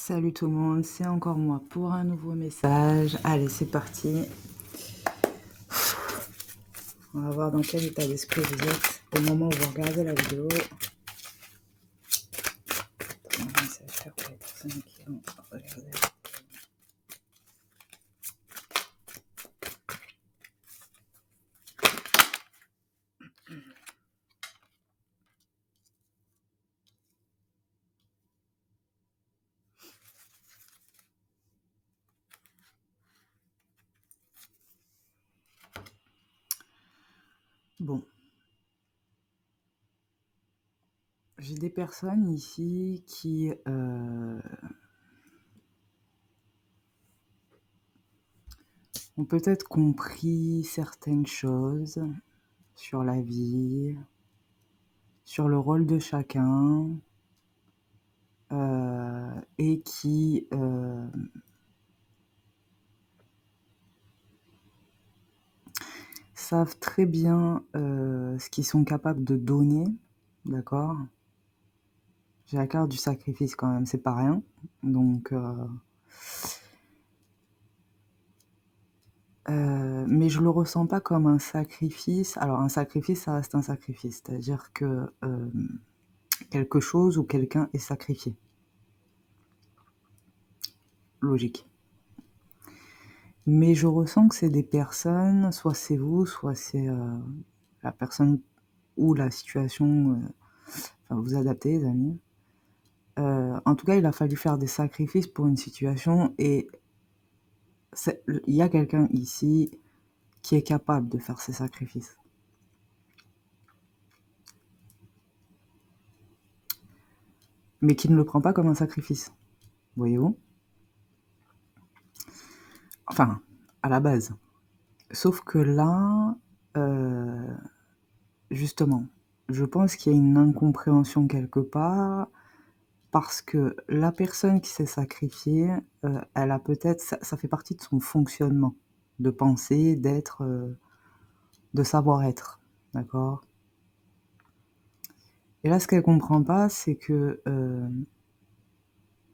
Salut tout le monde, c'est encore moi pour un nouveau message. Allez, c'est parti. On va voir dans quel état d'esprit vous êtes au moment où vous regardez la vidéo. Comment ça va faire pour les personnes qui vont regarder. Bon. J'ai des personnes ici qui ont peut-être compris certaines choses sur la vie, sur le rôle de chacun, et qui savent très bien ce qu'ils sont capables de donner, d'accord ? J'ai la carte du sacrifice quand même, c'est pas rien. Donc, mais je le ressens pas comme un sacrifice. Alors, un sacrifice, ça reste un sacrifice, c'est-à-dire que quelque chose ou quelqu'un est sacrifié. Logique. Mais je ressens que c'est des personnes, soit c'est vous, soit c'est la personne ou la situation. Enfin, vous adaptez, les amis. En tout cas, il a fallu faire des sacrifices pour une situation et il y a quelqu'un ici qui est capable de faire ces sacrifices. Mais qui ne le prend pas comme un sacrifice. Voyez-vous ? Enfin, à la base. Sauf que là, justement, je pense qu'il y a une incompréhension quelque part, parce que la personne qui s'est sacrifiée, elle a peut-être, ça fait partie de son fonctionnement, de penser, d'être, de savoir-être, d'accord ? Et là, ce qu'elle comprend pas, c'est que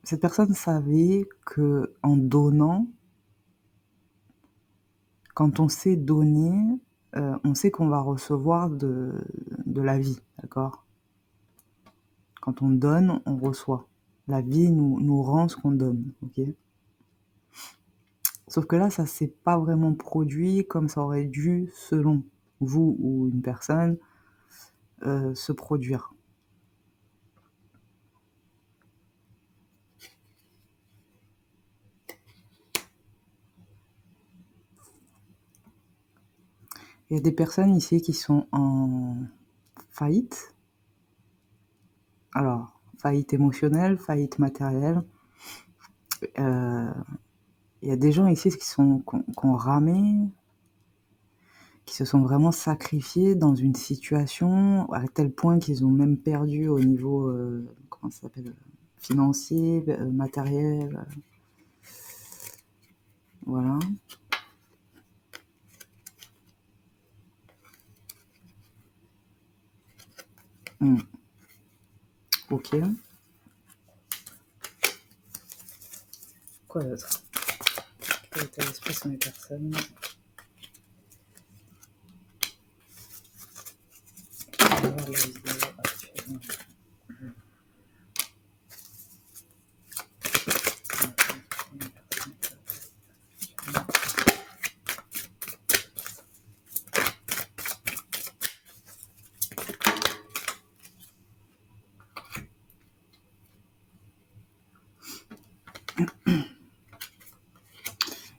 cette personne savait que en donnant, quand on sait donner, on sait qu'on va recevoir de la vie, d'accord ? Quand on donne, on reçoit. La vie nous rend ce qu'on donne, ok ? Sauf que là, ça s'est pas vraiment produit comme ça aurait dû, selon vous ou une personne, se produire. Il y a des personnes ici qui sont en faillite. Alors, faillite émotionnelle, faillite matérielle. Il y a des gens ici qui ont ramé, qui se sont vraiment sacrifiés dans une situation à tel point qu'ils ont même perdu au niveau, comment ça s'appelle, financier, matériel. Voilà. Ok. Quoi d'autre ? Quel état d'esprit sont les personnes ? On va voir la vidéo actuellement.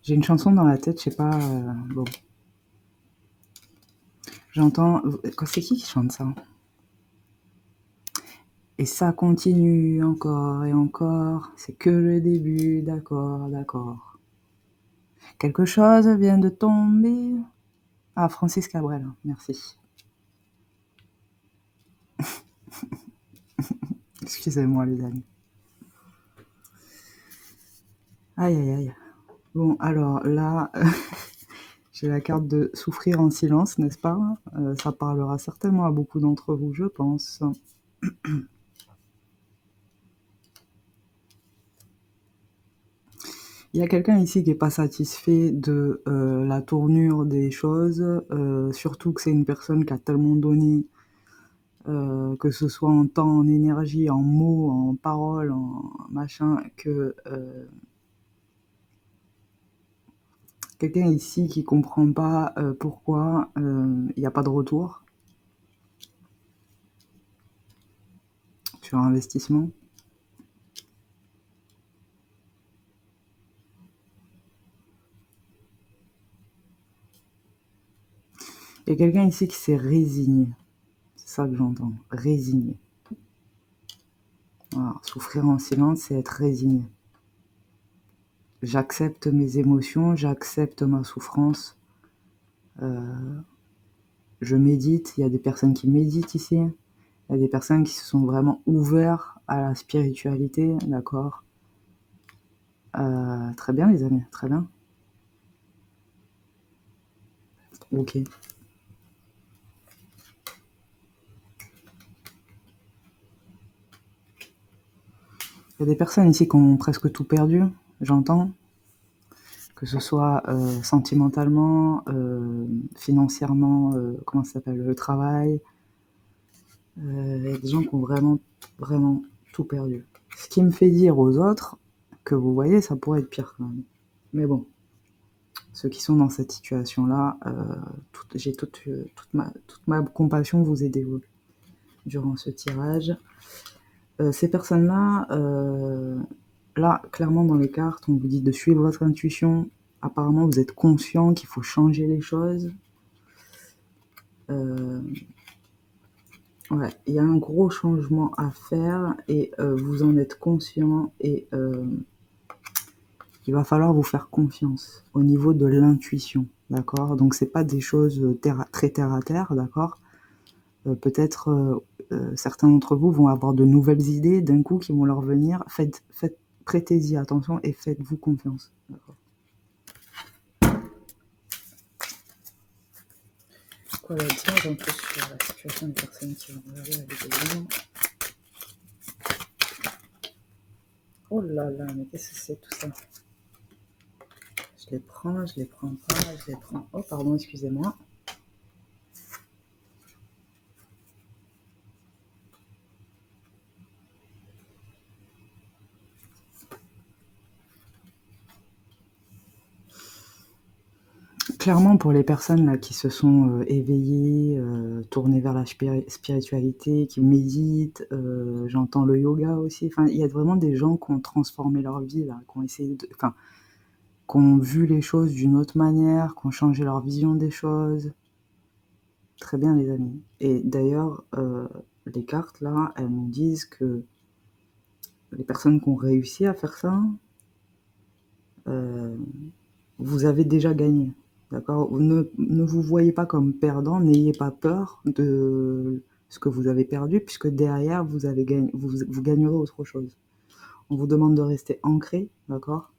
J'ai une chanson dans la tête, je sais pas. Bon. J'entends. C'est qui chante ça ? Et ça continue encore et encore. C'est que le début, d'accord, d'accord. Quelque chose vient de tomber. Ah, Francis Cabrel, merci. Excusez-moi, les amis. Aïe, aïe, aïe. Bon, alors là, j'ai la carte de souffrir en silence, n'est-ce pas ? Ça parlera certainement à beaucoup d'entre vous, je pense. Il y a quelqu'un ici qui n'est pas satisfait de la tournure des choses, surtout que c'est une personne qui a tellement donné, que ce soit en temps, en énergie, en mots, en paroles, en machin, que quelqu'un ici qui comprend pas pourquoi il n'y a pas de retour sur investissement. Il y a quelqu'un ici qui s'est résigné. C'est ça que j'entends. Résigné. Voilà. Souffrir en silence, c'est être résigné. J'accepte mes émotions, j'accepte ma souffrance. Je médite. Il y a des personnes qui méditent ici. Il y a des personnes qui se sont vraiment ouvertes à la spiritualité, d'accord. Très bien, les amis, très bien. Ok. Il y a des personnes ici qui ont presque tout perdu, j'entends. Que ce soit sentimentalement, financièrement, comment ça s'appelle, le travail. Il y a des gens qui ont vraiment, vraiment tout perdu. Ce qui me fait dire aux autres que vous voyez, ça pourrait être pire quand même. Mais bon, ceux qui sont dans cette situation-là, j'ai toute ma compassion vous est dévolue durant ce tirage. Ces personnes-là, là, clairement dans les cartes, on vous dit de suivre votre intuition. Apparemment, vous êtes conscient qu'il faut changer les choses. Ouais, il y a un gros changement à faire et vous en êtes conscient et il va falloir vous faire confiance au niveau de l'intuition, d'accord? Donc c'est pas des choses très terre à terre, d'accord? Peut-être certains d'entre vous vont avoir de nouvelles idées d'un coup qui vont leur venir. Prêtez-y attention et faites-vous confiance, d'accord? Quoi la différence entre sur la situation des personnes qui vont regarder la vidéo? Oh là là, mais qu'est-ce que c'est tout ça? Je les prends pas, je les prends. Oh pardon, excusez-moi. Clairement, pour les personnes là, qui se sont éveillées, tournées vers la spiritualité, qui méditent, j'entends le yoga aussi. Enfin, il y a vraiment des gens qui ont transformé leur vie, là, qui ont essayé qui ont vu les choses d'une autre manière, qui ont changé leur vision des choses. Très bien, les amis. Et d'ailleurs, les cartes, là, elles nous disent que les personnes qui ont réussi à faire ça, vous avez déjà gagné. D'accord? Ne vous voyez pas comme perdant, n'ayez pas peur de ce que vous avez perdu, puisque derrière, vous gagnerez autre chose. On vous demande de rester ancré, d'accord?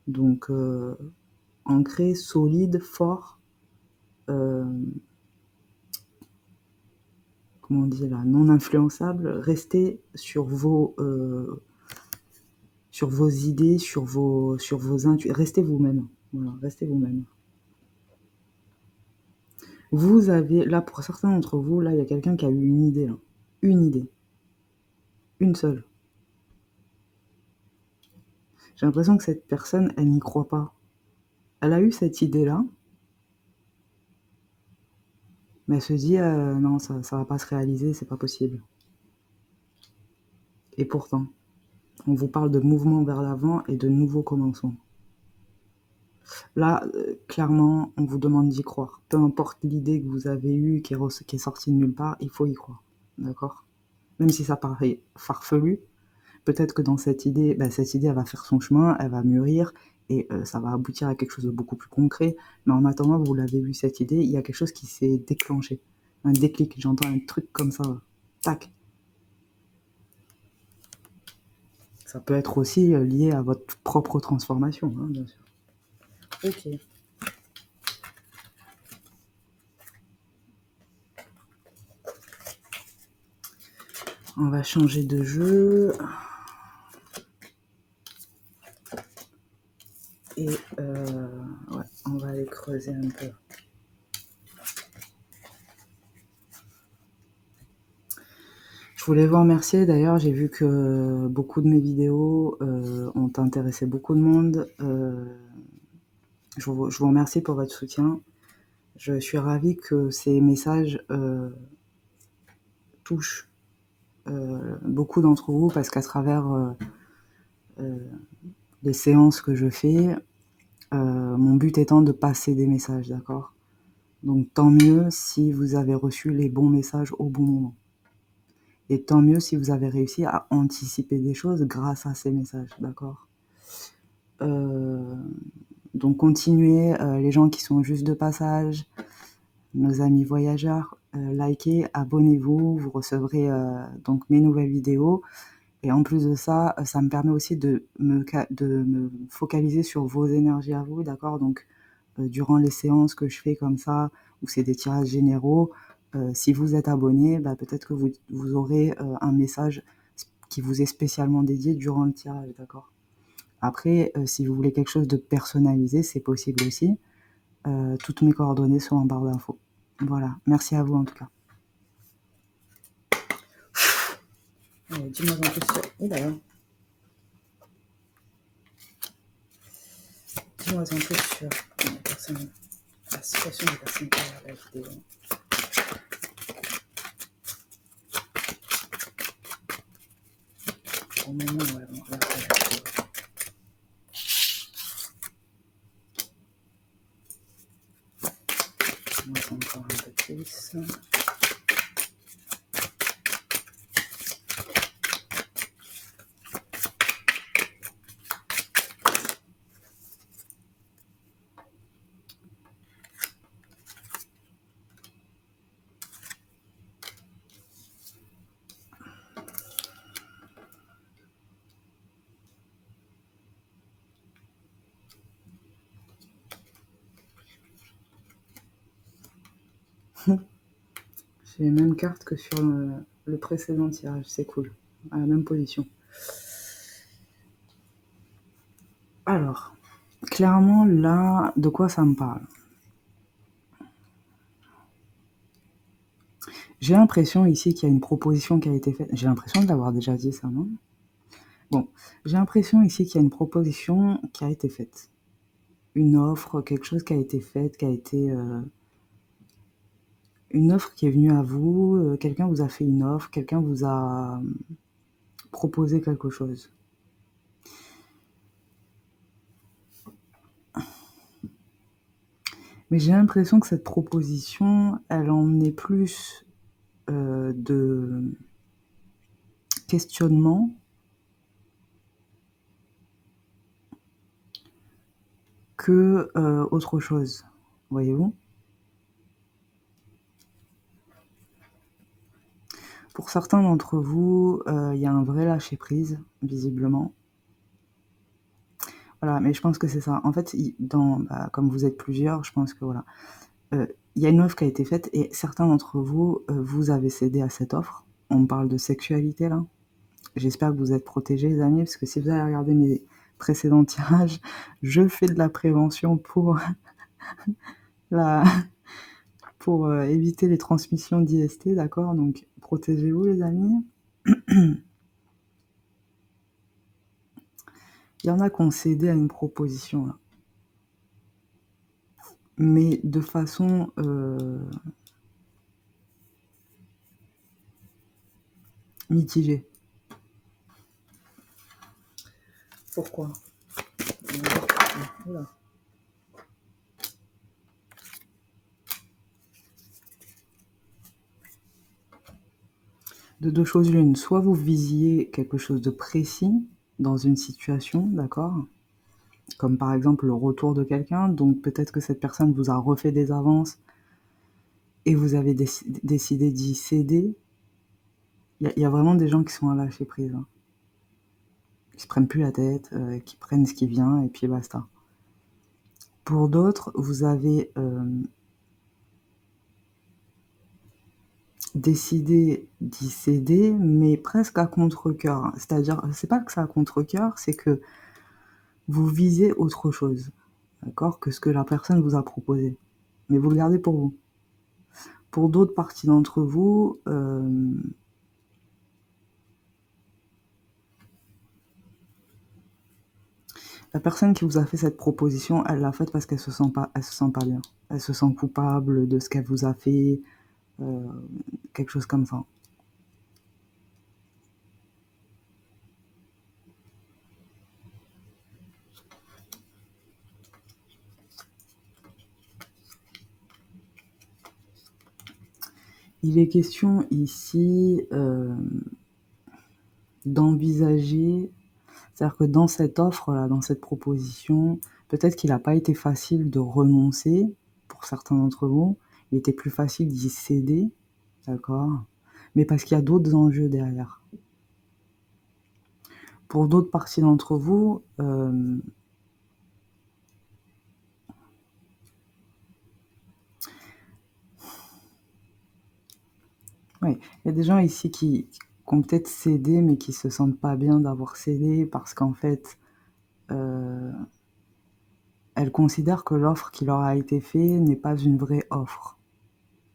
Donc, ancré, solide, fort, comment on dit là, non influençable. Restez sur vos idées, sur vos intuitions. Restez vous-même. Voilà, restez vous-même. Vous avez, là, pour certains d'entre vous, là, il y a quelqu'un qui a eu une idée, là. Une idée. Une seule. J'ai l'impression que cette personne, elle n'y croit pas. Elle a eu cette idée-là, mais elle se dit, non, ça va pas se réaliser, c'est pas possible. Et pourtant, on vous parle de mouvement vers l'avant et de nouveaux commencements. Là, clairement, on vous demande d'y croire. Peu importe l'idée que vous avez eue, qui est sortie de nulle part, il faut y croire. D'accord? Même si ça paraît farfelu, peut-être que dans cette idée, elle va faire son chemin, elle va mûrir, et ça va aboutir à quelque chose de beaucoup plus concret. Mais en attendant, vous l'avez vu, cette idée, il y a quelque chose qui s'est déclenché. Un déclic, j'entends un truc comme ça. Tac. Ça peut être aussi lié à votre propre transformation, hein, bien sûr. Ok. On va changer de jeu. Et ouais, on va aller creuser un peu. Je voulais vous remercier, d'ailleurs, j'ai vu que beaucoup de mes vidéos ont intéressé beaucoup de monde. Je vous remercie pour votre soutien. Je suis ravie que ces messages touchent beaucoup d'entre vous, parce qu'à travers les séances que je fais, mon but étant de passer des messages, d'accord ? Donc tant mieux si vous avez reçu les bons messages au bon moment. Et tant mieux si vous avez réussi à anticiper des choses grâce à ces messages, d'accord ? Donc continuez, les gens qui sont juste de passage, nos amis voyageurs, likez, abonnez-vous, vous recevrez donc mes nouvelles vidéos. Et en plus de ça, ça me permet aussi de me focaliser sur vos énergies à vous, d'accord ? Donc durant les séances que je fais comme ça, où c'est des tirages généraux, si vous êtes abonné, bah, peut-être que vous aurez un message qui vous est spécialement dédié durant le tirage, d'accord ? Après, si vous voulez quelque chose de personnalisé, c'est possible aussi. Toutes mes coordonnées sont en barre d'infos. Voilà, merci à vous en tout cas. Allez, dis-moi un peu sur... Oh là là. Dis-moi un peu sur la situation des personnes qui regardent la vidéo. Au moment où elles vont regarder la vidéo. Moi, c'est encore un peu plus. J'ai les mêmes cartes que sur le précédent tirage, c'est cool. À la même position. Alors, clairement, là, de quoi ça me parle ? J'ai l'impression ici qu'il y a une proposition qui a été faite. J'ai l'impression de l'avoir déjà dit ça, non ? Bon, j'ai l'impression ici qu'il y a une proposition qui a été faite. Une offre, quelque chose qui a été faite, qui a été... une offre qui est venue à vous, quelqu'un vous a fait une offre, quelqu'un vous a proposé quelque chose. Mais j'ai l'impression que cette proposition, elle en est plus de questionnement que autre chose, voyez-vous ? Pour certains d'entre vous, il y a un vrai lâcher-prise, visiblement. Voilà, mais je pense que c'est ça. En fait, comme vous êtes plusieurs, je pense que voilà. Il y a une offre qui a été faite et certains d'entre vous, vous avez cédé à cette offre. On parle de sexualité là. J'espère que vous êtes protégés, les amis, parce que si vous avez regardé mes précédents tirages, je fais de la prévention pour pour éviter les transmissions d'IST, d'accord ? Donc protégez-vous, les amis. Il y en a qui ont cédé à une proposition là, mais de façon mitigée. Pourquoi ? Oula. De deux choses l'une, soit vous visiez quelque chose de précis dans une situation, d'accord ? Comme par exemple le retour de quelqu'un, donc peut-être que cette personne vous a refait des avances et vous avez décidé d'y céder. Il y a vraiment des gens qui sont à lâcher prise, hein. Qui se prennent plus la tête, qui prennent ce qui vient et puis basta. Pour d'autres, vous avez décidé d'y céder, mais presque à contre-cœur. C'est-à-dire, c'est pas que c'est à contre-cœur, c'est que vous visez autre chose, d'accord, que ce que la personne vous a proposé. Mais vous le gardez pour vous. Pour d'autres parties d'entre vous, la personne qui vous a fait cette proposition, elle l'a faite parce qu'elle se sent pas bien. Elle se sent coupable de ce qu'elle vous a fait, quelque chose comme ça. Il est question ici d'envisager, c'est-à-dire que dans cette offre-là, dans cette proposition, peut-être qu'il n'a pas été facile de renoncer pour certains d'entre vous. Il était plus facile d'y céder, d'accord, mais parce qu'il y a d'autres enjeux derrière. Pour d'autres parties d'entre vous, oui, il y a des gens ici qui ont peut-être cédé, mais qui se sentent pas bien d'avoir cédé parce qu'en fait, elles considèrent que l'offre qui leur a été faite n'est pas une vraie offre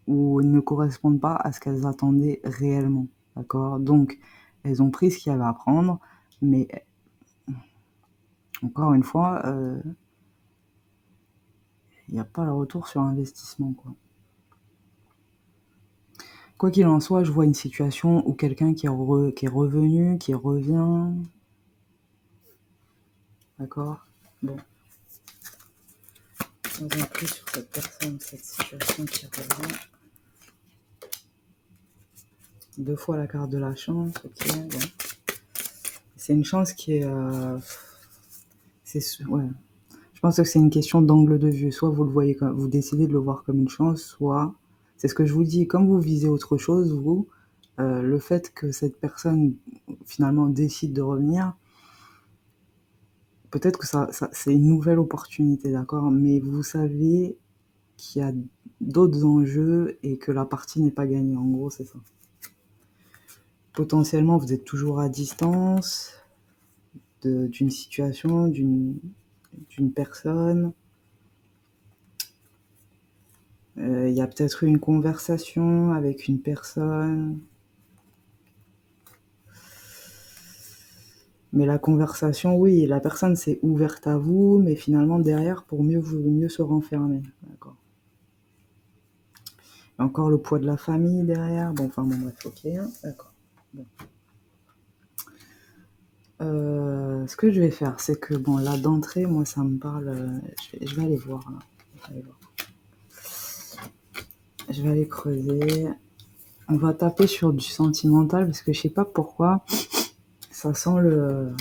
ou ne correspondent pas à ce qu'elles attendaient réellement, d'accord? Donc, elles ont pris ce qu'il y avait à prendre, mais encore une fois, il n'y a pas le retour sur investissement, quoi. Quoi qu'il en soit, je vois une situation où quelqu'un qui est revenu, qui revient, d'accord? Bon. Sans en plus sur cette personne, cette situation qui revient. 2 fois la carte de la chance, ok, bon. C'est une chance qui est... ouais. Je pense que c'est une question d'angle de vue. Soit vous le voyez comme, vous décidez de le voir comme une chance, soit... C'est ce que je vous dis, comme vous visez autre chose, vous, le fait que cette personne, finalement, décide de revenir, peut-être que ça c'est une nouvelle opportunité, d'accord? Mais vous savez qu'il y a d'autres enjeux et que la partie n'est pas gagnée. En gros, c'est ça. Potentiellement, vous êtes toujours à distance d'une situation, d'une personne. Il y a peut-être eu une conversation avec une personne. Mais la conversation, oui, la personne s'est ouverte à vous, mais finalement derrière, pour mieux se renfermer. D'accord. Et encore le poids de la famille derrière. Bon, enfin bon, bref, ok. D'accord. Bon. Ce que je vais faire, c'est que, bon, là, d'entrée, moi, ça me parle... je vais aller voir, là. Je vais aller creuser. On va taper sur du sentimental, parce que je sais pas pourquoi, ça sent le...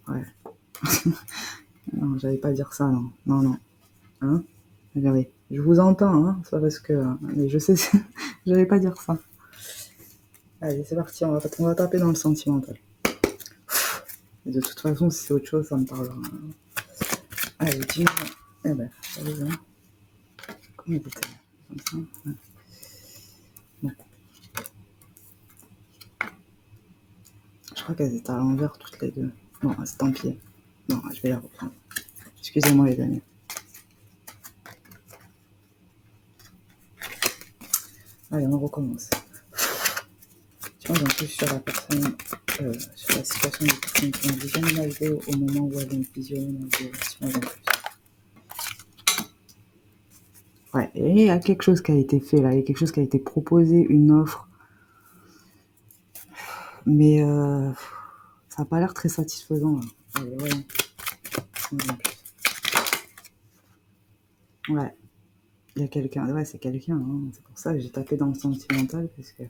Ouais. Non, j'allais pas dire ça, non. Non, non. Hein? Regardez, je vous entends, hein. C'est pas parce que... Mais je sais, j'allais pas dire ça. Allez, c'est parti, on va taper dans le sentimental. Et de toute façon, si c'est autre chose, ça me parlera. Allez, dis-moi. Eh ben, allez, hein. Comment elle était comme ça, ouais. Bon. Je crois qu'elles étaient à l'envers toutes les deux. Bon, c'est tant pis. Non, je vais les reprendre. Excusez-moi les amis. Allez, on recommence. Tu vois, en plus sur la personne, sur la situation des personnes qui ont visionné la vidéo au moment où elles ont visionné ma vidéo. En plus. Ouais, et il y a quelque chose qui a été fait là, il y a quelque chose qui a été proposé, une offre. Mais ça n'a pas l'air très satisfaisant là. Allez, voyons. Ouais, il y a quelqu'un, ouais, c'est quelqu'un, hein. C'est pour ça que j'ai tapé dans le sentimental, parce que...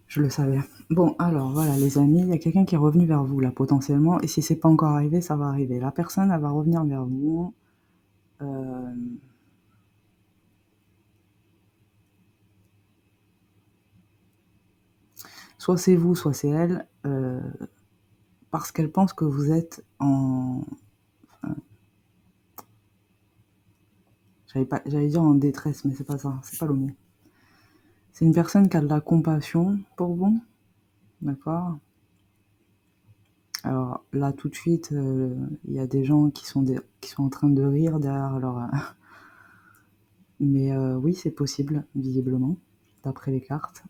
Je le savais. Bon, alors voilà les amis, il y a quelqu'un qui est revenu vers vous là potentiellement, et si c'est pas encore arrivé, ça va arriver. La personne, elle va revenir vers vous. Soit c'est vous, soit c'est elle, parce qu'elle pense que vous êtes en J'allais dire en détresse, mais c'est pas ça, c'est pas le mot. C'est une personne qui a de la compassion pour vous, d'accord? Alors là, tout de suite, il y a des gens qui sont en train de rire derrière leur... Mais oui, c'est possible, visiblement, d'après les cartes.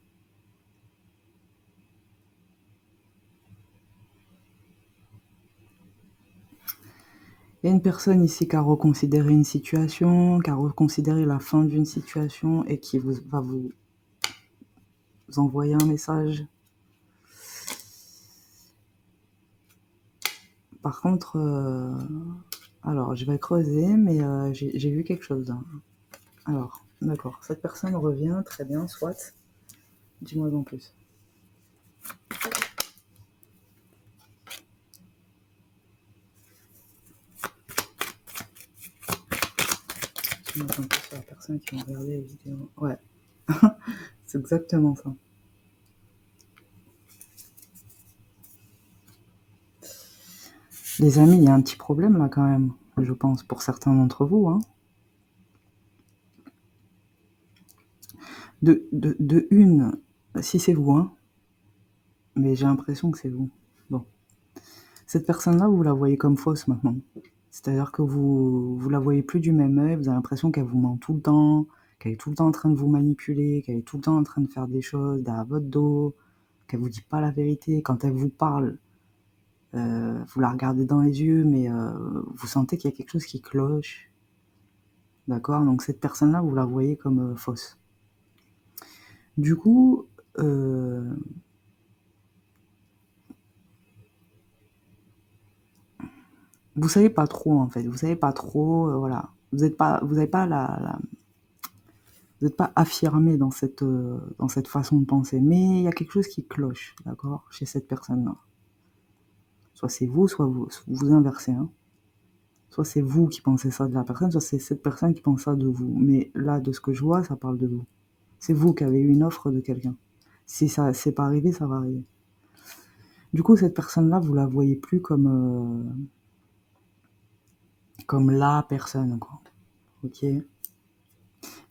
Il y a une personne ici qui a reconsidéré une situation, qui a reconsidéré la fin d'une situation et qui va vous envoyer un message. Par contre, alors je vais creuser, mais j'ai vu quelque chose là. Alors, d'accord, cette personne revient, très bien, soit. Dis-moi en plus. Dis-moi en plus sur la personne qui va regarder les vidéos. Ouais, c'est exactement ça. Les amis, il y a un petit problème là quand même, je pense, pour certains d'entre vous. Hein. De une, si c'est vous, hein, mais j'ai l'impression que c'est vous. Bon. Cette personne-là, vous la voyez comme fausse maintenant. C'est-à-dire que vous la voyez plus du même œil, vous avez l'impression qu'elle vous ment tout le temps, qu'elle est tout le temps en train de vous manipuler, qu'elle est tout le temps en train de faire des choses derrière votre dos, qu'elle vous dit pas la vérité. Quand elle vous parle, vous la regardez dans les yeux, mais vous sentez qu'il y a quelque chose qui cloche. D'accord? Donc cette personne-là, vous la voyez comme fausse. Du coup, vous savez pas trop en fait. Vous savez pas trop, voilà. Vous n'êtes pas affirmé dans cette façon de penser, mais il y a quelque chose qui cloche, d'accord, chez cette personne-là. Soit c'est vous, soit vous inversez. Hein. Soit c'est vous qui pensez ça de la personne, soit c'est cette personne qui pense ça de vous. Mais là, de ce que je vois, ça parle de vous. C'est vous qui avez eu une offre de quelqu'un. Si ça c'est pas arrivé, ça va arriver. Du coup, cette personne-là, vous la voyez plus comme la personne, quoi. Ok. Et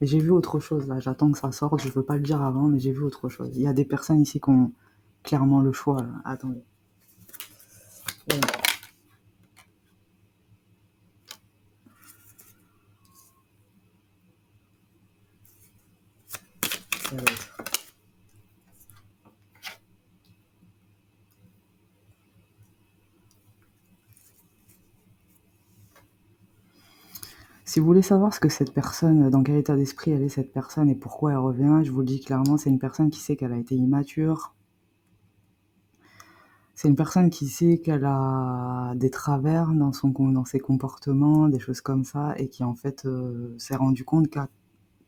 j'ai vu autre chose là. J'attends que ça sorte. Je veux pas le dire avant, mais j'ai vu autre chose. Il y a des personnes ici qui ont clairement le choix. Là. Attendez. Ouais. Si vous voulez savoir ce que cette personne, dans quel état d'esprit elle est cette personne et pourquoi elle revient, je vous le dis clairement, c'est une personne qui sait qu'elle a été immature. C'est une personne qui sait qu'elle a des travers dans ses comportements, des choses comme ça, et qui en fait s'est rendu compte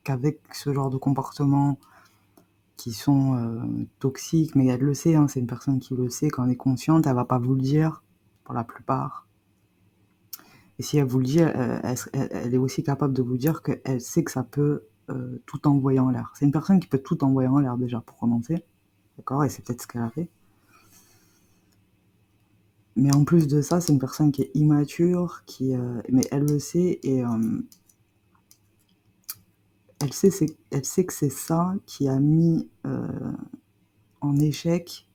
qu'avec ce genre de comportements qui sont toxiques, mais elle le sait, hein, c'est une personne qui le sait, quand elle est consciente, elle va pas vous le dire, pour la plupart. Et si elle vous le dit, elle est aussi capable de vous dire qu'elle sait que ça peut tout envoyer en l'air. C'est une personne qui peut tout envoyer en l'air déjà, pour commencer. D'accord? Et c'est peut-être ce qu'elle a fait. Mais en plus de ça, c'est une personne qui est immature, mais elle le sait, et elle sait que c'est ça qui a mis en échec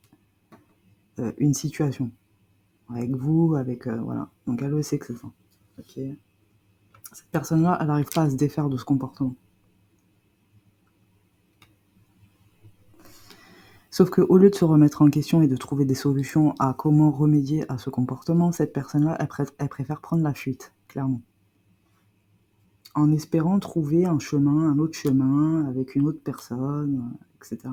une situation. Avec vous, voilà. Donc elle le sait que c'est ça. Ok. Cette personne-là, elle n'arrive pas à se défaire de ce comportement. Sauf qu'au lieu de se remettre en question et de trouver des solutions à comment remédier à ce comportement, cette personne-là, elle préfère prendre la fuite, clairement. En espérant trouver un autre chemin, avec une autre personne, etc.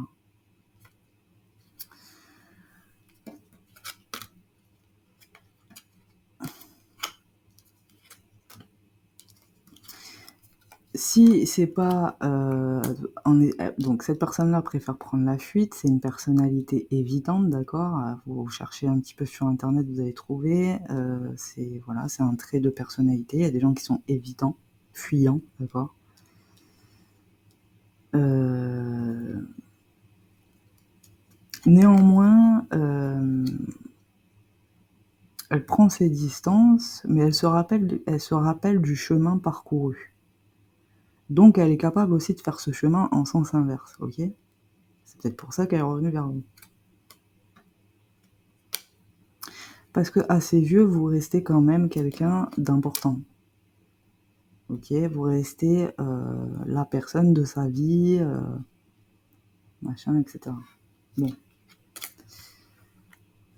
Si c'est pas... donc cette personne-là préfère prendre la fuite, c'est une personnalité évidente, d'accord? Vous cherchez un petit peu sur internet, vous allez trouver. C'est un trait de personnalité. Il y a des gens qui sont évitants, fuyants, d'accord? Néanmoins, elle prend ses distances, mais elle se rappelle du chemin parcouru. Donc, elle est capable aussi de faire ce chemin en sens inverse, ok? C'est peut-être pour ça qu'elle est revenue vers vous. Parce que à ses yeux, vous restez quand même quelqu'un d'important. Ok, vous restez la personne de sa vie, machin, etc. Bon.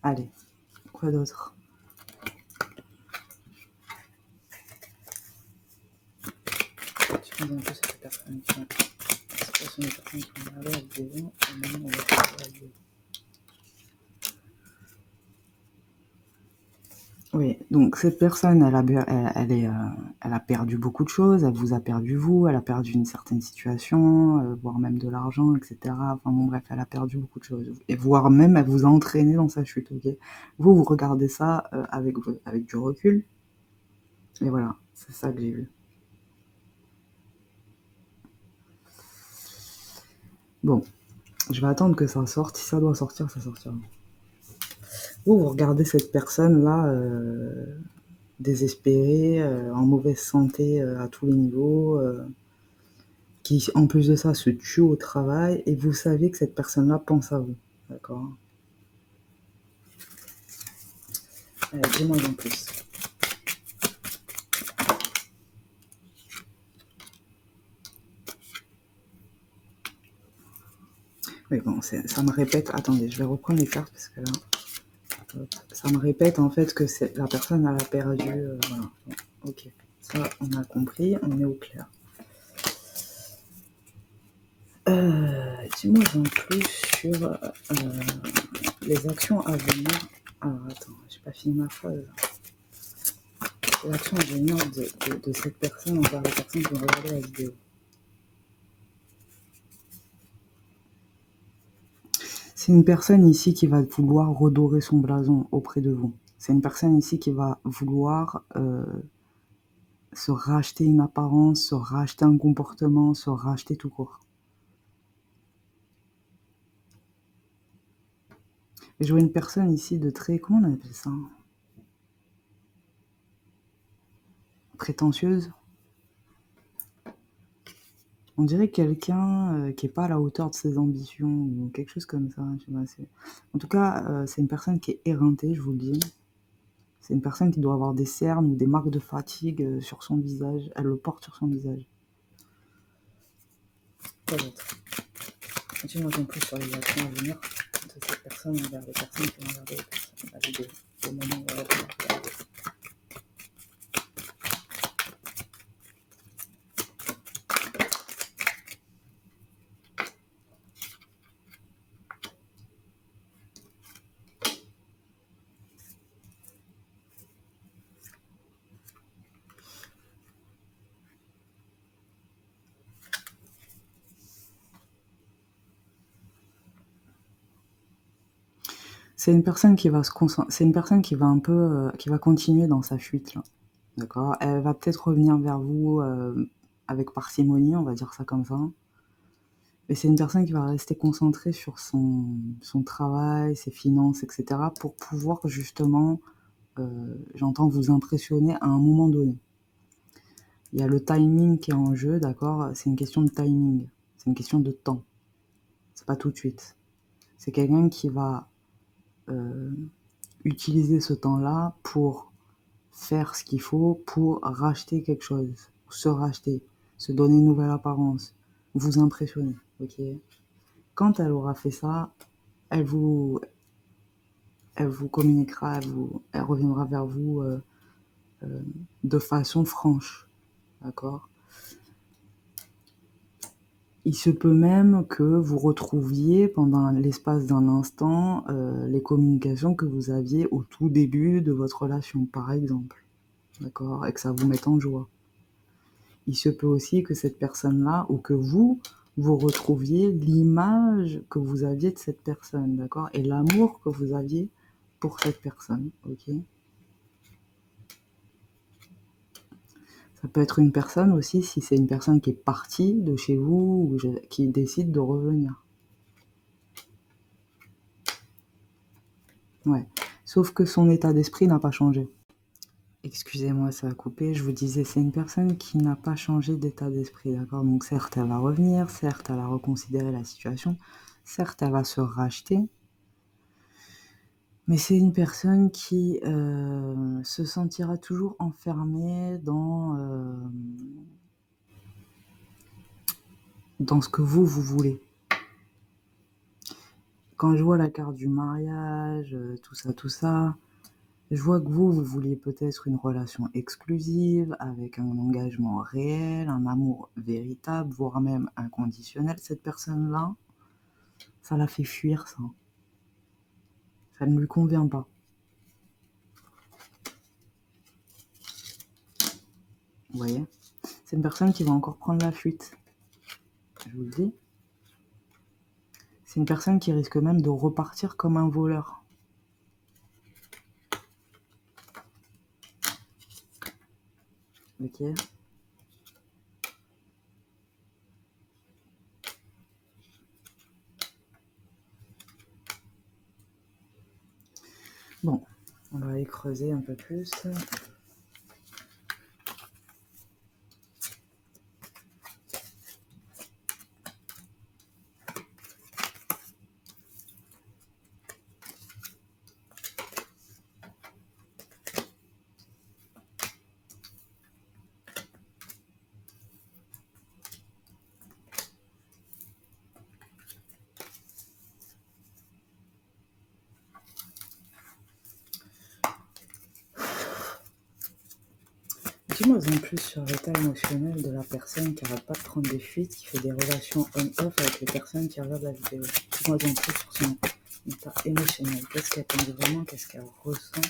Allez, quoi d'autre? Tu vois un peu cette personne qui a... Ce sont les personnes qui ont regardé la vidéo, et maintenant on va faire la vidéo. Oui, donc cette personne, elle a perdu beaucoup de choses, elle vous a perdu vous, elle a perdu une certaine situation, voire même de l'argent, etc. Enfin bon bref, elle a perdu beaucoup de choses. Et voire même, elle vous a entraîné dans sa chute, ok? Vous regardez ça avec du recul, et voilà, c'est ça que j'ai vu. Bon, je vais attendre que ça sorte, si ça doit sortir, ça sortira. Vous regardez cette personne-là... désespéré, en mauvaise santé à tous les niveaux, qui en plus de ça se tue au travail, et vous savez que cette personne-là pense à vous, d'accord? Dis-moi en plus. Oui, bon, ça me répète, attendez, je vais reprendre les cartes parce que là, ça me répète en fait que la personne elle a perdu, voilà, bon, ok, ça on a compris, on est au clair. Dis-moi en plus sur les actions à venir. Alors attends, j'ai pas fini ma phrase. L'action à venir de cette personne envers les personnes qui ont regardé la vidéo. C'est une personne ici qui va vouloir redorer son blason auprès de vous. C'est une personne ici qui va vouloir se racheter une apparence, se racheter un comportement, se racheter tout court. Et je vois une personne ici de très... Comment on appelle ça? Prétentieuse. On dirait quelqu'un qui n'est pas à la hauteur de ses ambitions, ou quelque chose comme ça. Je sais pas, en tout cas, c'est une personne qui est éreintée, je vous le dis. C'est une personne qui doit avoir des cernes ou des marques de fatigue sur son visage. Elle le porte sur son visage. Quoi d'autre? Dis-moi en plus sur les actions à venir de cette personne envers les personnes qui ont regardé la vidéo au moment où elle a regardé. C'est une personne qui va se concentrer, c'est une personne qui va un peu, qui va continuer dans sa fuite là, d'accord? Elle va peut-être revenir vers vous avec parcimonie, on va dire ça comme ça. Mais c'est une personne qui va rester concentrée sur son travail, ses finances, etc. pour pouvoir justement, j'entends vous impressionner à un moment donné. Il y a le timing qui est en jeu, d'accord? C'est une question de timing, c'est une question de temps. C'est pas tout de suite. C'est quelqu'un qui va utiliser ce temps-là pour faire ce qu'il faut pour racheter quelque chose, se racheter, se donner une nouvelle apparence, vous impressionner, ok? Quand elle aura fait ça, elle vous communiquera, elle reviendra vers vous de façon franche, d'accord? Il se peut même que vous retrouviez pendant l'espace d'un instant les communications que vous aviez au tout début de votre relation, par exemple, d'accord? Et que ça vous mette en joie. Il se peut aussi que cette personne-là, ou que vous retrouviez l'image que vous aviez de cette personne, d'accord? Et l'amour que vous aviez pour cette personne, ok? Ça peut être une personne aussi, si c'est une personne qui est partie de chez vous, ou qui décide de revenir. Ouais. Sauf que son état d'esprit n'a pas changé. Excusez-moi, ça a coupé. Je vous disais, c'est une personne qui n'a pas changé d'état d'esprit, d'accord? Donc certes, elle va revenir, certes, elle va reconsidérer la situation, certes, elle va se racheter, mais c'est une personne qui se sentira toujours enfermée dans ce que vous voulez. Quand je vois la carte du mariage, tout ça, je vois que vous vouliez peut-être une relation exclusive, avec un engagement réel, un amour véritable, voire même inconditionnel. Cette personne-là, ça la fait fuir, ça. Ça ne lui convient pas. Vous voyez? C'est une personne qui va encore prendre la fuite. Je vous le dis. C'est une personne qui risque même de repartir comme un voleur. Ok? Bon, on va aller creuser un peu plus. Dis-moi en plus sur l'état émotionnel de la personne qui n'arrête pas de prendre des fuites, qui fait des relations on-off avec les personnes qui regardent la vidéo. Dis-moi en plus sur son état émotionnel. Qu'est-ce qu'elle pense vraiment, qu'est-ce qu'elle ressent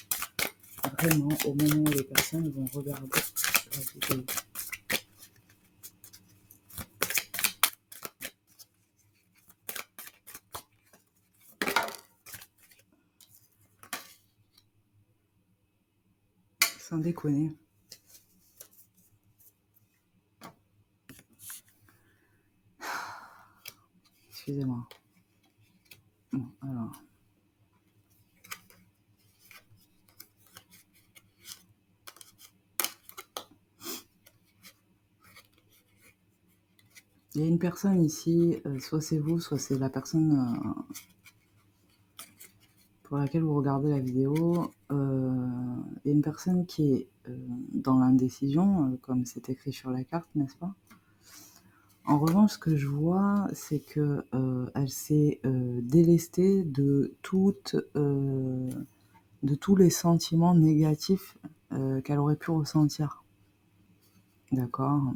vraiment au moment où les personnes vont regarder la vidéo. Sans déconner. Excusez-moi. Bon, alors. Il y a une personne ici, soit c'est vous, soit c'est la personne pour laquelle vous regardez la vidéo. Il y a une personne qui est dans l'indécision, comme c'est écrit sur la carte, n'est-ce pas? En revanche, ce que je vois, c'est que elle s'est délestée de tous les sentiments négatifs qu'elle aurait pu ressentir. D'accord?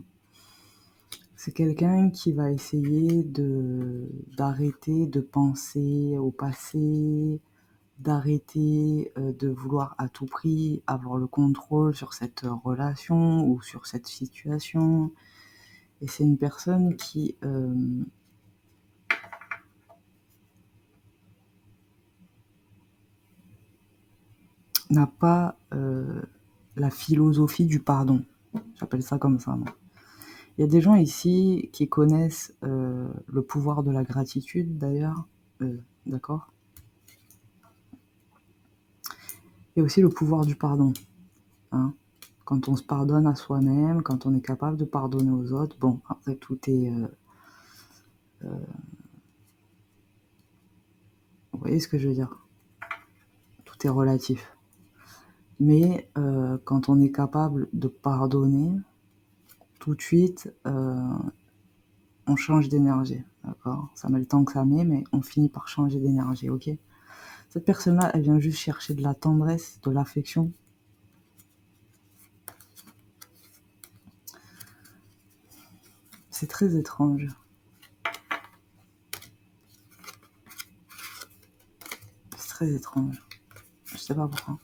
C'est quelqu'un qui va essayer d'arrêter de penser au passé, d'arrêter de vouloir à tout prix avoir le contrôle sur cette relation ou sur cette situation. Et c'est une personne qui n'a pas la philosophie du pardon. J'appelle ça comme ça, moi. Il y a des gens ici qui connaissent le pouvoir de la gratitude, d'ailleurs. D'accord? Il y a aussi le pouvoir du pardon. Hein? Quand on se pardonne à soi-même, quand on est capable de pardonner aux autres, bon, après tout est... vous voyez ce que je veux dire? Tout est relatif. Mais quand on est capable de pardonner, tout de suite, on change d'énergie, d'accord? Ça met le temps que ça met, mais on finit par changer d'énergie, ok? Cette personne-là, elle vient juste chercher de la tendresse, de l'affection. C'est très étrange. C'est très étrange. Je sais pas pourquoi.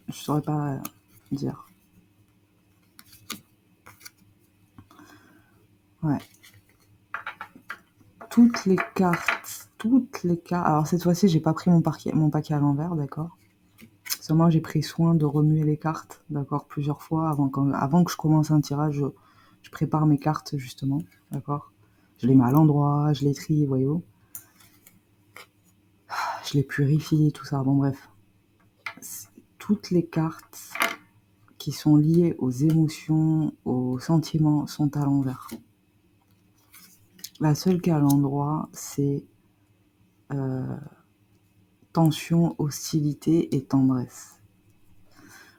Je saurais pas dire. Ouais. Toutes les cartes. Alors cette fois-ci, j'ai pas pris mon paquet à l'envers, d'accord? Seulement, j'ai pris soin de remuer les cartes, d'accord, plusieurs fois avant que je commence un tirage. Je prépare mes cartes justement, d'accord? Je les mets à l'endroit, je les trie, voyez-vous. Je les purifie, tout ça. Bon bref, toutes les cartes qui sont liées aux émotions, aux sentiments, sont à l'envers. La seule qui est à l'endroit, c'est tension, hostilité et tendresse.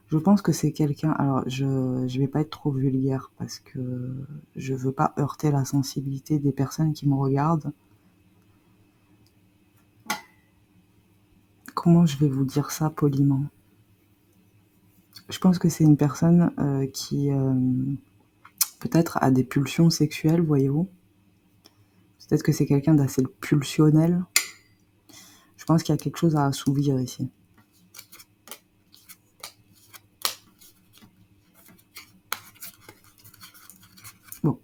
Je pense que c'est quelqu'un... Alors, je vais pas être trop vulgaire parce que je veux pas heurter la sensibilité des personnes qui me regardent. Comment je vais vous dire ça poliment? Je pense que c'est une personne qui peut-être a des pulsions sexuelles, voyez-vous. Peut-être que c'est quelqu'un d'assez pulsionnel. Je pense qu'il y a quelque chose à assouvir ici. Bon.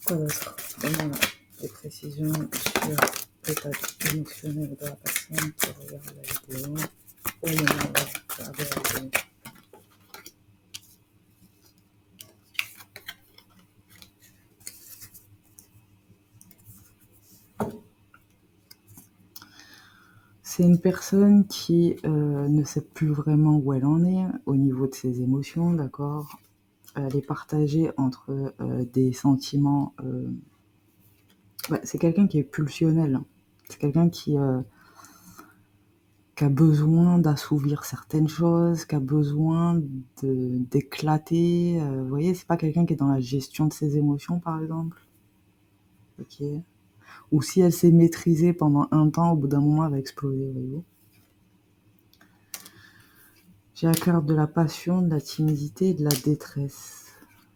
Quoi d'autre? Vraiment, des précisions sur l'état émotionnel de la personne qui regarde la vidéo au moment où elle regarde la vidéo. C'est une personne qui ne sait plus vraiment où elle en est au niveau de ses émotions, d'accord? Elle est partagée entre des sentiments... c'est quelqu'un qui est pulsionnel. C'est quelqu'un qui a besoin d'assouvir certaines choses, qui a besoin d'éclater. Vous voyez, c'est pas quelqu'un qui est dans la gestion de ses émotions, par exemple. Ok. Ou si elle s'est maîtrisée pendant un temps, au bout d'un moment, elle va exploser, voyez-vous. J'ai la carte de la passion, de la timidité et de la détresse.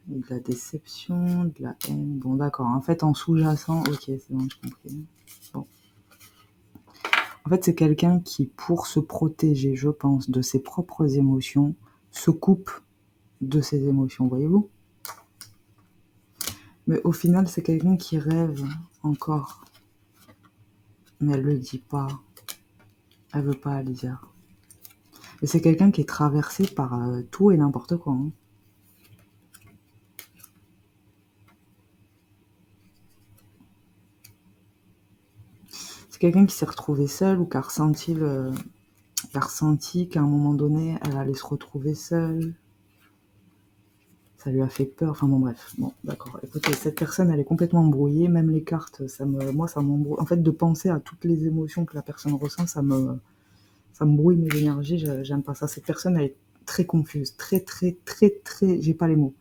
Et de la déception, de la haine. Bon, d'accord. En fait, en sous-jacent, ok, c'est bon, j'ai compris. Bon. En fait, c'est quelqu'un qui, pour se protéger, je pense, de ses propres émotions, se coupe de ses émotions, voyez-vous. Mais au final, c'est quelqu'un qui rêve encore. Mais elle le dit pas. Elle veut pas le dire. Et c'est quelqu'un qui est traversé par tout et n'importe quoi. Hein. C'est quelqu'un qui s'est retrouvé seul ou qui a ressenti qu'à un moment donné, elle allait se retrouver seule. Ça lui a fait peur. Enfin bon, bref. Bon, d'accord. Écoutez, cette personne, elle est complètement embrouillée. Même les cartes, moi, ça m'embrouille. En fait, de penser à toutes les émotions que la personne ressent, ça me brouille mes énergies. J'aime pas ça. Cette personne, elle est très confuse. Très, j'ai pas les mots.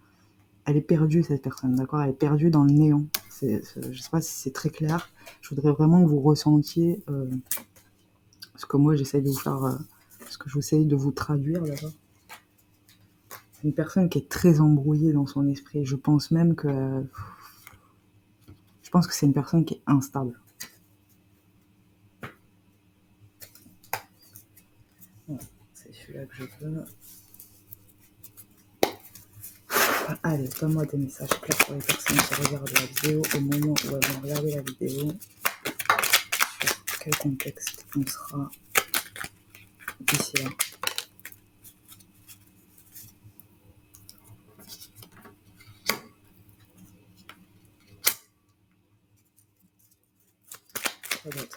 Elle est perdue, cette personne, d'accord? Elle est perdue dans le néant. Je sais pas si c'est très clair. Je voudrais vraiment que vous ressentiez ce que moi, j'essaye de vous faire... ce que j'essaye de vous traduire, d'accord? C'est une personne qui est très embrouillée dans son esprit. Je pense même que... Je pense que c'est une personne qui est instable. Voilà, c'est celui-là que je veux. Allez, donne-moi des messages clairs pour les personnes qui regardent la vidéo au moment où elles vont regarder la vidéo. Sur quel contexte on sera d'ici là. Quoi d'autre?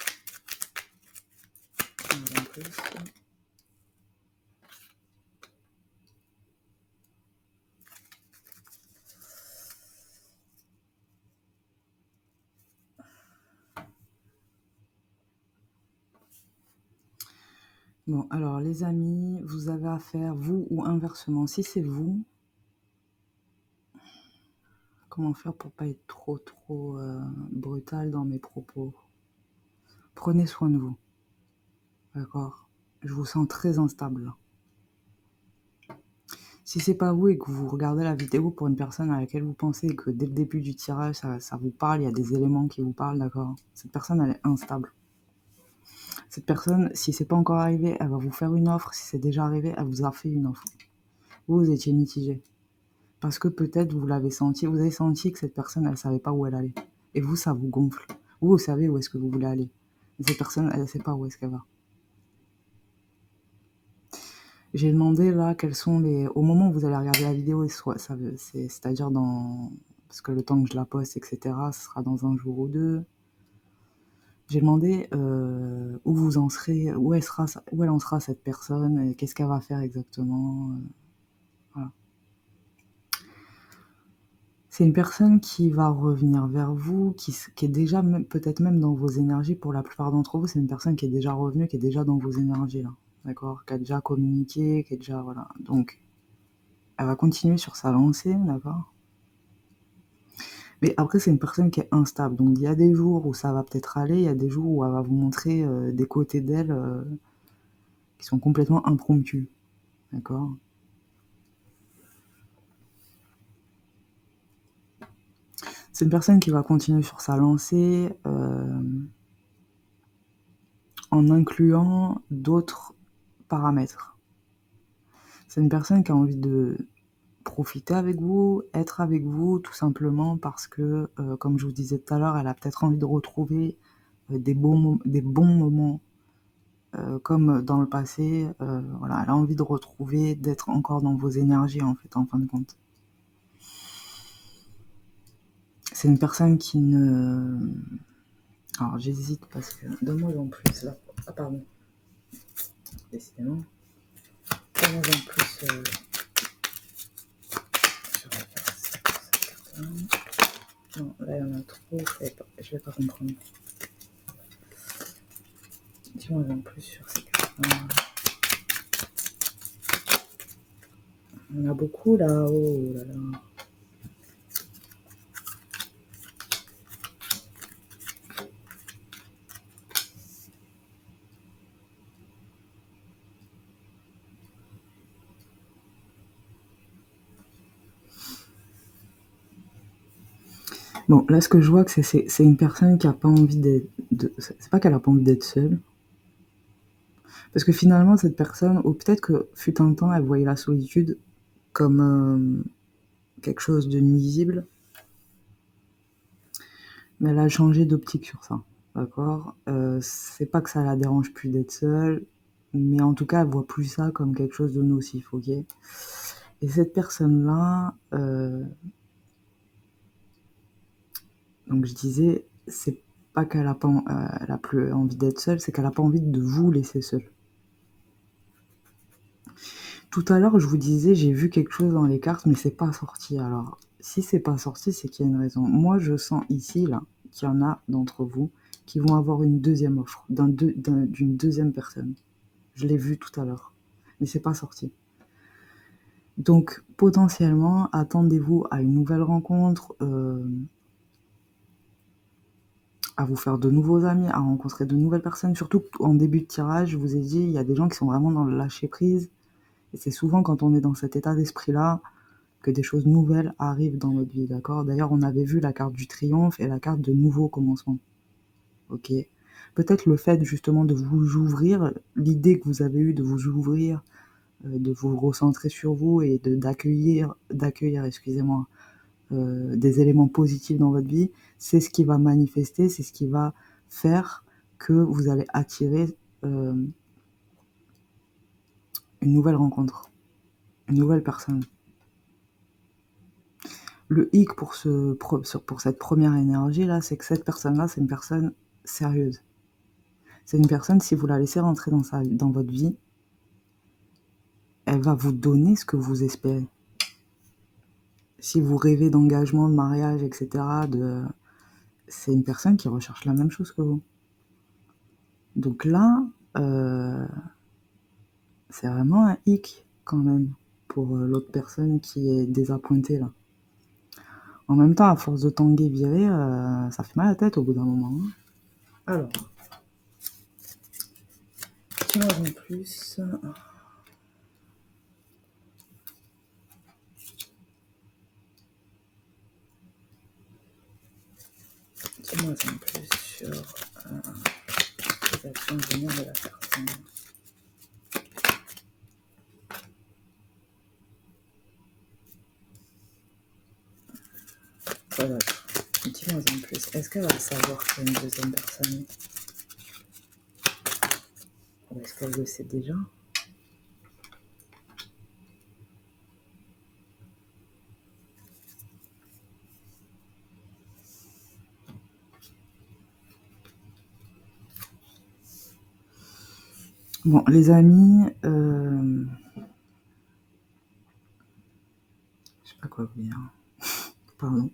En plus. Bon, alors les amis, vous avez affaire, vous ou inversement, si c'est vous, comment faire pour pas être trop brutal dans mes propos? Prenez soin de vous, d'accord? Je vous sens très instable là. Si c'est pas vous et que vous regardez la vidéo pour une personne à laquelle vous pensez que dès le début du tirage, ça vous parle, il y a des éléments qui vous parlent, d'accord? Cette personne, elle est instable. Cette personne, si c'est pas encore arrivé, elle va vous faire une offre. Si c'est déjà arrivé, elle vous a fait une offre. Vous étiez mitigé. Parce que peut-être vous l'avez senti, vous avez senti que cette personne, elle savait pas où elle allait. Et vous, ça vous gonfle. Vous savez où est-ce que vous voulez aller. Mais cette personne, elle ne sait pas où est-ce qu'elle va. J'ai demandé là quels sont les... Au moment où vous allez regarder la vidéo, c'est-à-dire dans... Parce que le temps que je la poste, etc., ce sera dans un jour ou deux. J'ai demandé où vous en serez, où elle en sera cette personne, et qu'est-ce qu'elle va faire exactement. Voilà. C'est une personne qui va revenir vers vous, qui est déjà peut-être même dans vos énergies. Pour la plupart d'entre vous, c'est une personne qui est déjà revenue, qui est déjà dans vos énergies là, d'accord, qui a déjà communiqué, qui est déjà voilà. Donc, elle va continuer sur sa lancée, d'accord. Mais après, c'est une personne qui est instable. Donc, il y a des jours où ça va peut-être aller, il y a des jours où elle va vous montrer des côtés d'elle qui sont complètement impromptus. D'accord. C'est une personne qui va continuer sur sa lancée en incluant d'autres paramètres. C'est une personne qui a envie de profiter avec vous, être avec vous, tout simplement parce que, comme je vous disais tout à l'heure, elle a peut-être envie de retrouver des bons moments comme dans le passé. Voilà, elle a envie de retrouver, d'être encore dans vos énergies, en fait, en fin de compte. C'est une personne qui ne... Alors, j'hésite parce que... Donne-moi en plus, là. Ah, pardon. Décidément. Donne-moi en plus sur la carte. Non, là, il y en a trop. Je vais pas comprendre. Dis-moi en plus sur ces cartes. Il y en a beaucoup, là. Oh là là. Bon, là, ce que je vois, que c'est une personne qui a pas envie d'être... C'est pas qu'elle a pas envie d'être seule. Parce que finalement, cette personne, ou peut-être que fut un temps, elle voyait la solitude comme quelque chose de nuisible. Mais elle a changé d'optique sur ça. D'accord. C'est pas que ça la dérange plus d'être seule, mais en tout cas, elle voit plus ça comme quelque chose de nocif, ok. Et cette personne-là... Donc je disais, c'est pas qu'elle a pas, elle a plus envie d'être seule, c'est qu'elle a pas envie de vous laisser seule. Tout à l'heure, je vous disais, j'ai vu quelque chose dans les cartes, mais c'est pas sorti. Alors, si c'est pas sorti, c'est qu'il y a une raison. Moi, je sens ici, là, qu'il y en a d'entre vous qui vont avoir une deuxième offre d'une deuxième personne. Je l'ai vu tout à l'heure, mais c'est pas sorti. Donc, potentiellement, attendez-vous à une nouvelle rencontre, à vous faire de nouveaux amis, à rencontrer de nouvelles personnes. Surtout en début de tirage, je vous ai dit, il y a des gens qui sont vraiment dans le lâcher-prise. Et c'est souvent quand on est dans cet état d'esprit-là que des choses nouvelles arrivent dans notre vie, d'accord. D'ailleurs, on avait vu la carte du triomphe et la carte de nouveau commencement. Ok. Peut-être le fait justement de vous ouvrir, l'idée que vous avez eue de vous ouvrir, de vous recentrer sur vous et d'accueillir, excusez-moi, des éléments positifs dans votre vie, c'est ce qui va manifester, c'est ce qui va faire que vous allez attirer une nouvelle rencontre, une nouvelle personne. Le hic pour cette première énergie-là, c'est que cette personne-là, c'est une personne sérieuse. C'est une personne, si vous la laissez rentrer dans votre vie, elle va vous donner ce que vous espérez. Si vous rêvez d'engagement, de mariage, etc., c'est une personne qui recherche la même chose que vous. Donc là, c'est vraiment un hic quand même pour l'autre personne qui est désappointée là. En même temps, à force de tanguer virer, ça fait mal à la tête au bout d'un moment. Hein. Alors, dis-moi en plus. Dis-moi en plus sur les actions à venir de la personne. Voilà. Dis-moi en plus. Est-ce qu'elle va savoir qu'il y a une deuxième personne? Ou est-ce qu'elle le sait déjà? Bon, les amis, je sais pas quoi vous dire. Pardon.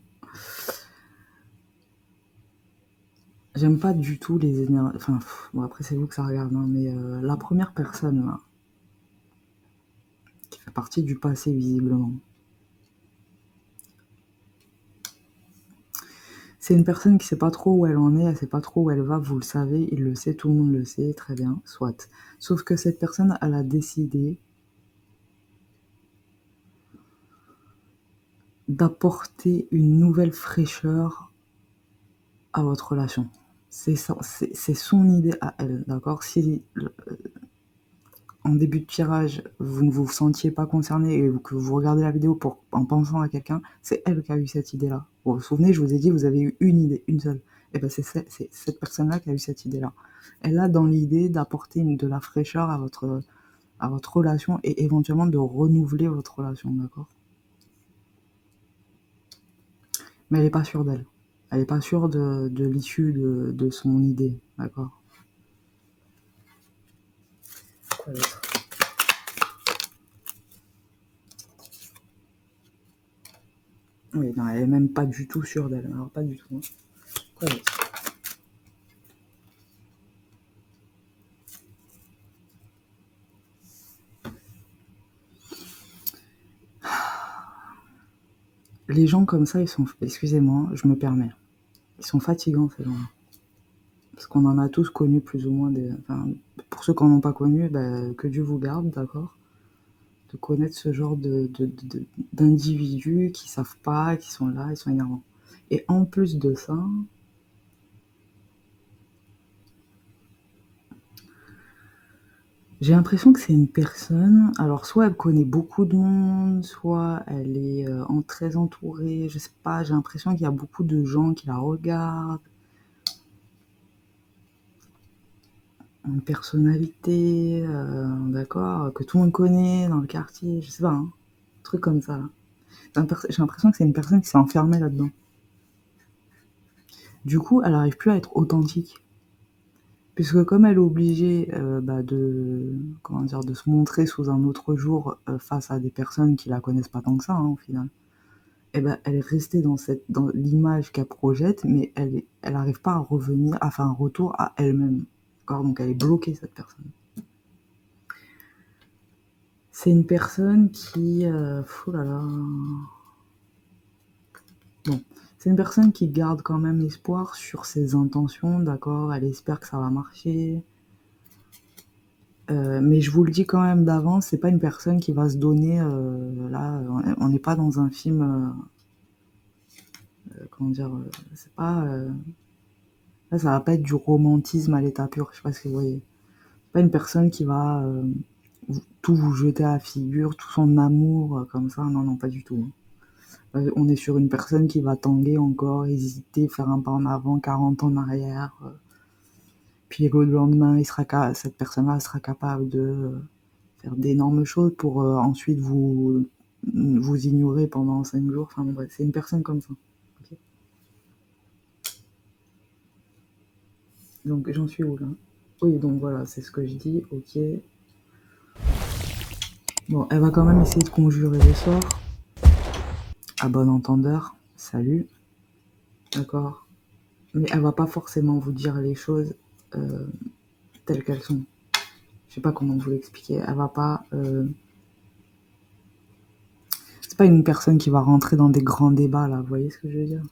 J'aime pas du tout les énergies. Enfin, bon, après, c'est vous que ça regarde, hein, mais la première personne, là, qui fait partie du passé, visiblement, c'est une personne qui sait pas trop où elle en est, elle sait pas trop où elle va, vous le savez, il le sait, tout le monde le sait, très bien, soit. Sauf que cette personne, elle a décidé d'apporter une nouvelle fraîcheur à votre relation. C'est son idée à elle, d'accord? Si en début de tirage, vous ne vous sentiez pas concerné et que vous regardez la vidéo en pensant à quelqu'un, c'est elle qui a eu cette idée-là. Vous vous souvenez, je vous ai dit, vous avez eu une idée, une seule. Et ben c'est cette personne-là qui a eu cette idée-là. Elle a dans l'idée d'apporter de la fraîcheur à votre relation et éventuellement de renouveler votre relation, d'accord? Mais elle n'est pas sûre d'elle. Elle n'est pas sûre de l'issue de son idée, d'accord? Quoi d'autre? Oui, non, elle est même pas du tout sûre d'elle. Alors, pas du tout. Hein. Quoi d'autre? Les gens comme ça, ils sont... Excusez-moi, je me permets. Ils sont fatigants, ces gens-là. Parce qu'on en a tous connu plus ou moins des... Enfin, pour ceux qui n'en ont pas connu, bah, que Dieu vous garde, d'accord? De connaître ce genre d'individus qui savent pas, qui sont là, ils sont énervants. Et en plus de ça, j'ai l'impression que c'est une personne, alors soit elle connaît beaucoup de monde, soit elle est très entourée, je sais pas, j'ai l'impression qu'il y a beaucoup de gens qui la regardent, une personnalité, d'accord, que tout le monde connaît dans le quartier, je sais pas, hein, un truc comme ça. J'ai l'impression que c'est une personne qui s'est enfermée là-dedans. Du coup, elle n'arrive plus à être authentique. Puisque comme elle est obligée comment dire, de se montrer sous un autre jour face à des personnes qui la connaissent pas tant que ça, hein, au final, eh ben, elle est restée dans l'image qu'elle projette, mais elle n'arrive pas à revenir, à faire un retour à elle-même. D'accord? Donc elle est bloquée, cette personne. C'est une personne qui... oh là là... Bon, c'est une personne qui garde quand même espoir sur ses intentions, d'accord? Elle espère que ça va marcher. Mais je vous le dis quand même d'avance, c'est pas une personne qui va se donner, là, on n'est pas dans un film, comment dire? C'est pas, là, ça va pas être du romantisme à l'état pur, je sais pas si vous voyez? C'est pas une personne qui va, tout vous jeter à la figure, tout son amour, comme ça, non, non, pas du tout, hein. On est sur une personne qui va tanguer encore, hésiter, faire un pas en avant, 40 en arrière, puis le lendemain, cette personne-là sera capable de faire d'énormes choses pour ensuite vous ignorer pendant 5 jours. Enfin bref, c'est une personne comme ça. Okay. Donc j'en suis où là? Oui, donc voilà, c'est ce que je dis, ok. Bon, elle va quand même essayer de conjurer les sorts. À bon entendeur, salut. D'accord. Mais elle va pas forcément vous dire les choses euh, telles qu'elles sont. Je sais pas comment vous l'expliquer. Elle va pas... c'est pas une personne qui va rentrer dans des grands débats, là. Vous voyez ce que je veux dire?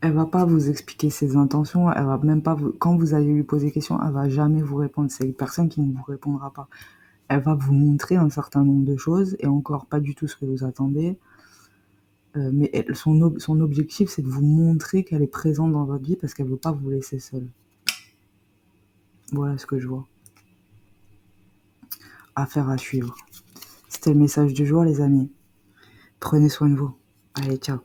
Elle va pas vous expliquer ses intentions, elle va même pas vous... Quand vous allez lui poser des questions, elle va jamais vous répondre. C'est une personne qui ne vous répondra pas. Elle va vous montrer un certain nombre de choses, et encore pas du tout ce que vous attendez. Mais son objectif, c'est de vous montrer qu'elle est présente dans votre vie parce qu'elle veut pas vous laisser seul. Voilà ce que je vois. Affaire à suivre. C'était le message du jour, les amis. Prenez soin de vous. Allez, ciao.